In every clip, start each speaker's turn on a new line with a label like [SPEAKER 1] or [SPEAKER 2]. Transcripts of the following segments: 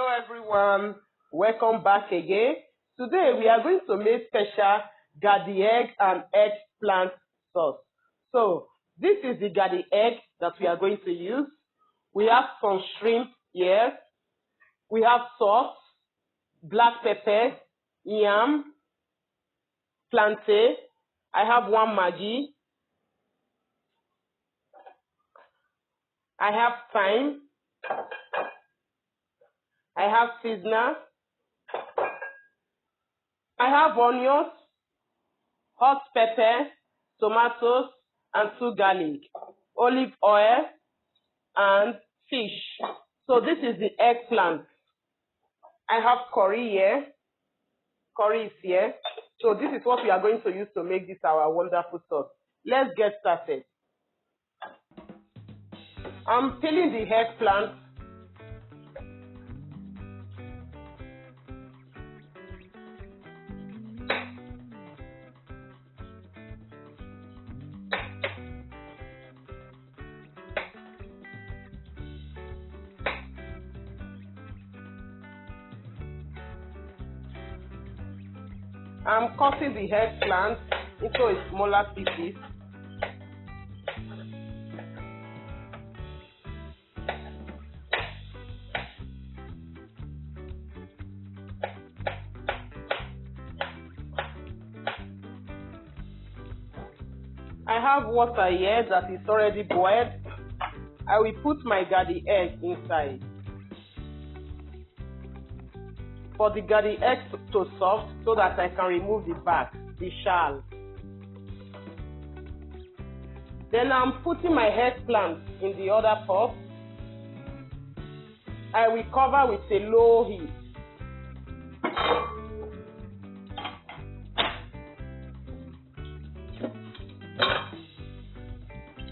[SPEAKER 1] Hello everyone, welcome back again. Today we are going to make special garden egg and eggplant sauce. So this is the garden egg that we are going to use. We have some shrimp here. We have salt, black pepper, yam, plantain. I have one Maggi. I have thyme. I have seasoner. I have onions, hot pepper, tomatoes, and 2 garlic, olive oil, and fish. So this is the eggplant. I have curry here. Curry is here. So this is what we are going to use to make this our wonderful sauce. Let's get started. I'm peeling the eggplant. I'm cutting the eggplant into a smaller pieces. I have water here that is already boiled. I will put my garden egg inside. For the garden egg to soft so that I can remove the back, the shell. Then I'm putting my eggplant in the other pot. I will cover with a low heat.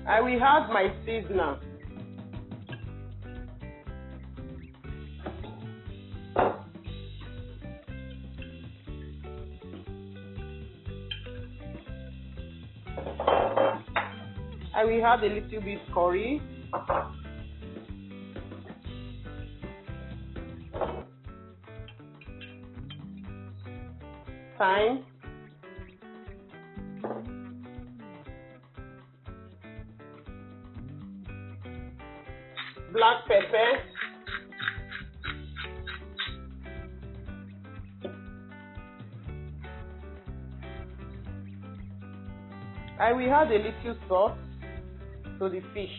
[SPEAKER 1] I will add my seasoner. I will add a little bit curry. Thyme. Black pepper. I will add a little salt to the fish.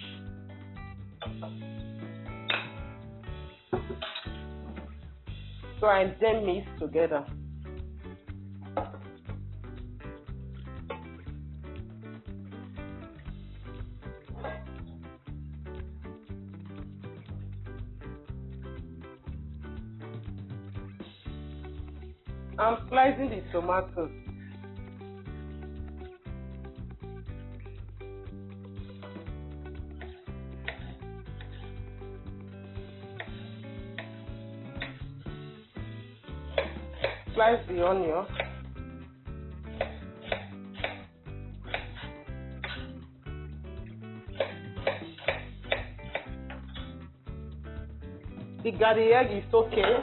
[SPEAKER 1] So I then mix together. I'm slicing the tomatoes. Slice the onion. The garden egg is okay.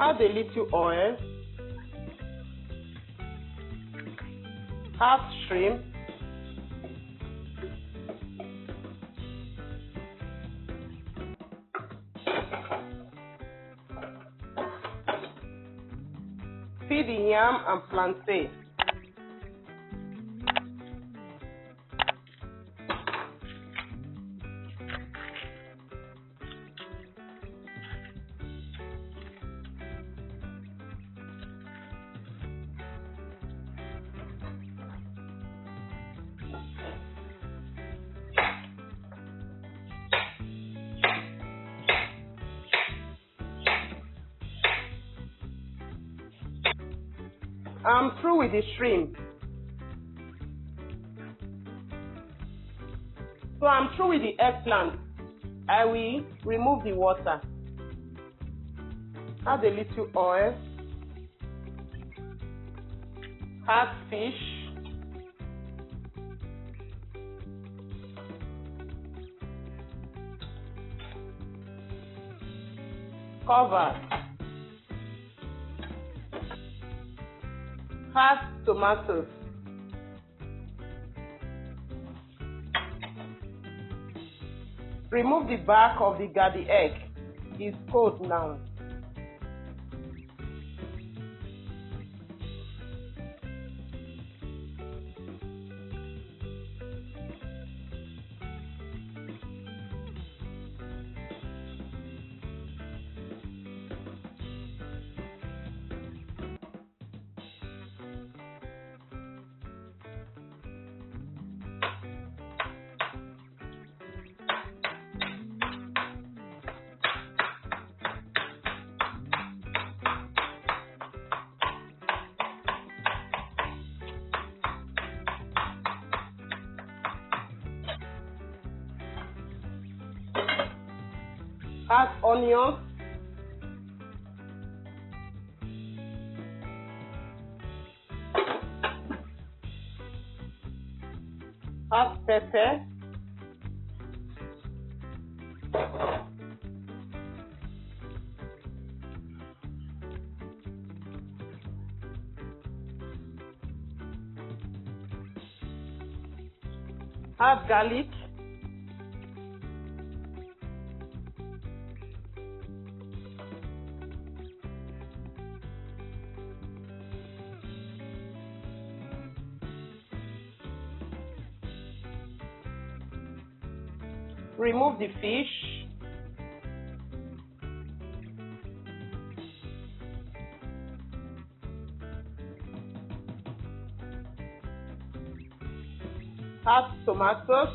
[SPEAKER 1] Add a little oil. Half shrimp. Feed the yam and plantain. I'm through with the shrimp. So I'm through with the eggplant. I will remove the water. Add a little oil. Add fish. Cover. Add tomatoes. Remove the back of the garden egg. It's cold now. Add onions. Add pepper. Add garlic. Remove the fish. Add tomatoes.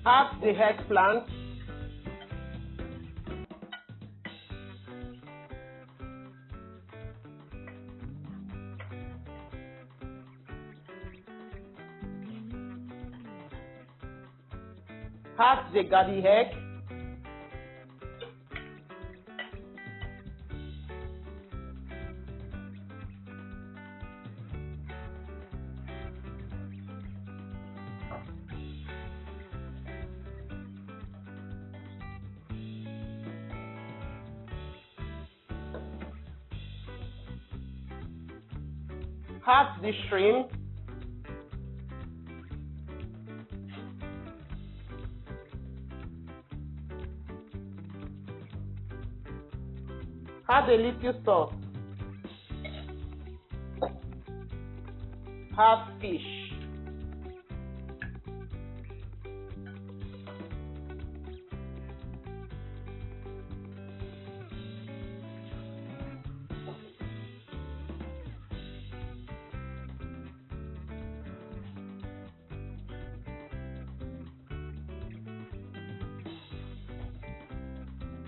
[SPEAKER 1] Add the eggplant. Add the garden egg. Add the shrimp. Add a little salt. Add fish.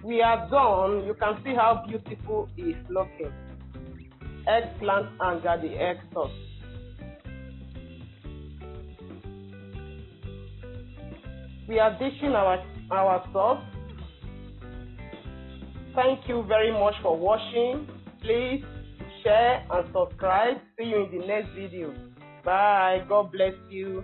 [SPEAKER 1] We are done. You can see how beautiful it's looking. Eggplant and garden egg sauce. We are dishing our sauce. Thank you very much for watching. Please share and subscribe. See you in the next video. Bye. God bless you.